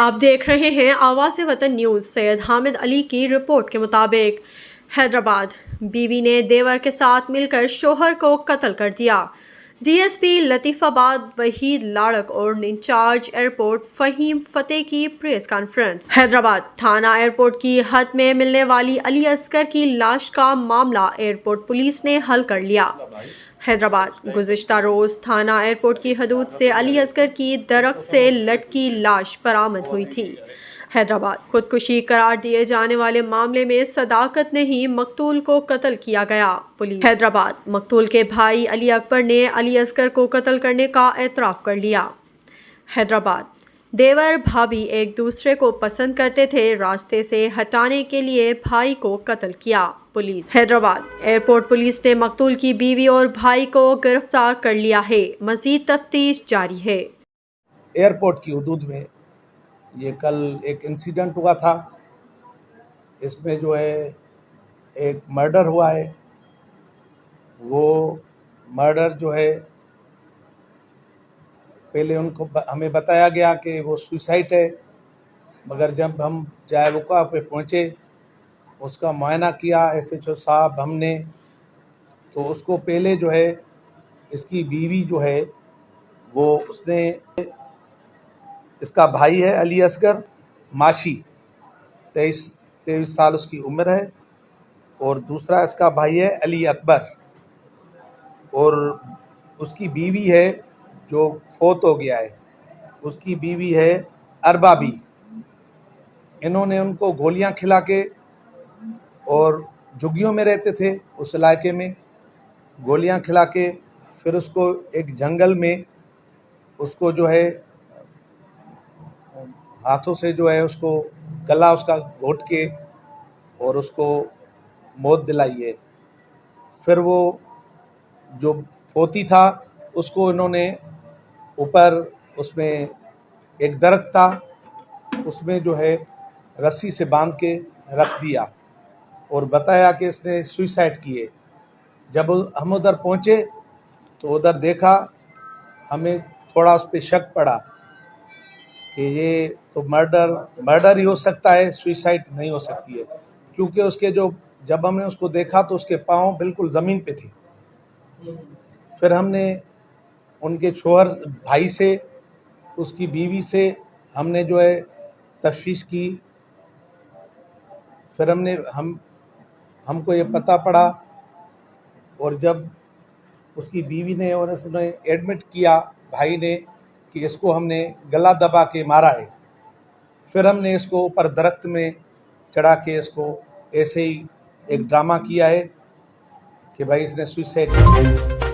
आप देख रहे हैं आवाज़ वतन न्यूज़। सैयद हामिद अली की रिपोर्ट के मुताबिक हैदराबाद, बीवी ने देवर के साथ मिलकर शोहर को कत्ल कर दिया। डीएसपी लतीफ़ाबाद वहीद लाड़क और इंचार्ज एयरपोर्ट फ़हीम फ़तेह की प्रेस कॉन्फ्रेंस। हैदराबाद थाना एयरपोर्ट की हद में मिलने वाली अली असगर की लाश का मामला एयरपोर्ट पुलिस ने हल कर लिया। हैदराबाद गुज़िश्ता रोज़ थाना एयरपोर्ट की हदूद से अली असगर की दरख्त से लटकी लाश बरामद हुई थी। हैदराबाद खुदकुशी करार दिए जाने वाले मामले में सदाकत ने ही मकतूल को कत्ल किया गया। पुलिस हैदराबाद मकतूल के भाई अली अकबर ने अली असगर को कत्ल करने का एतराफ़ कर लिया। हैदराबाद देवर भाभी एक दूसरे को पसंद करते थे, रास्ते से हटाने के लिए भाई को कत्ल किया। पुलिस हैदराबाद एयरपोर्ट पुलिस ने मकतूल की बीवी और भाई को गिरफ्तार कर लिया है। मजीद तफ्तीश जारी है। एयरपोर्ट की हदूद में ये कल एक इंसिडेंट हुआ था। इसमें जो है एक मर्डर हुआ है। वो मर्डर जो है पहले उनको हमें बताया गया कि वो सुसाइड है, मगर जब हम जायवुका पे पहुँचे, उसका मुआयना किया SHO साहब हमने, तो उसको पहले जो है इसकी बीवी जो है वो उसने, इसका भाई है अली असगर माशी, 23 साल उसकी उम्र है, और दूसरा इसका भाई है अली अकबर, और उसकी बीवी है जो फोत हो गया है, उसकी बीवी है अरबाबी। इन्होंने उनको गोलियां खिला के, और झुग्गियों में रहते थे उस इलाके में, गोलियां खिला के फिर उसको एक जंगल में उसको जो है हाथों से जो है उसको गला उसका घोट के और उसको मौत दिलाई है। फिर वो जो फोती था उसको इन्होंने ऊपर, उसमें एक दरख्त था, उसमें जो है रस्सी से बांध के रख दिया और बताया कि इसने सुसाइड की है। जब हम उधर पहुँचे तो उधर देखा, हमें थोड़ा उस पर शक पड़ा कि ये तो मर्डर ही हो सकता है, सुसाइड नहीं हो सकती है, क्योंकि उसके जो, जब हमने उसको देखा तो उसके पाँव बिल्कुल ज़मीन पे थे। फिर हमने उनके शोहर भाई से, उसकी बीवी से हमने जो है तफ्तीश की। फिर हमको ये पता पड़ा, और जब उसकी बीवी ने और उसने एडमिट किया भाई ने कि इसको हमने गला दबा के मारा है, फिर हमने इसको ऊपर दरख्त में चढ़ा के इसको ऐसे ही एक ड्रामा किया है कि भाई इसने सुसाइड किया।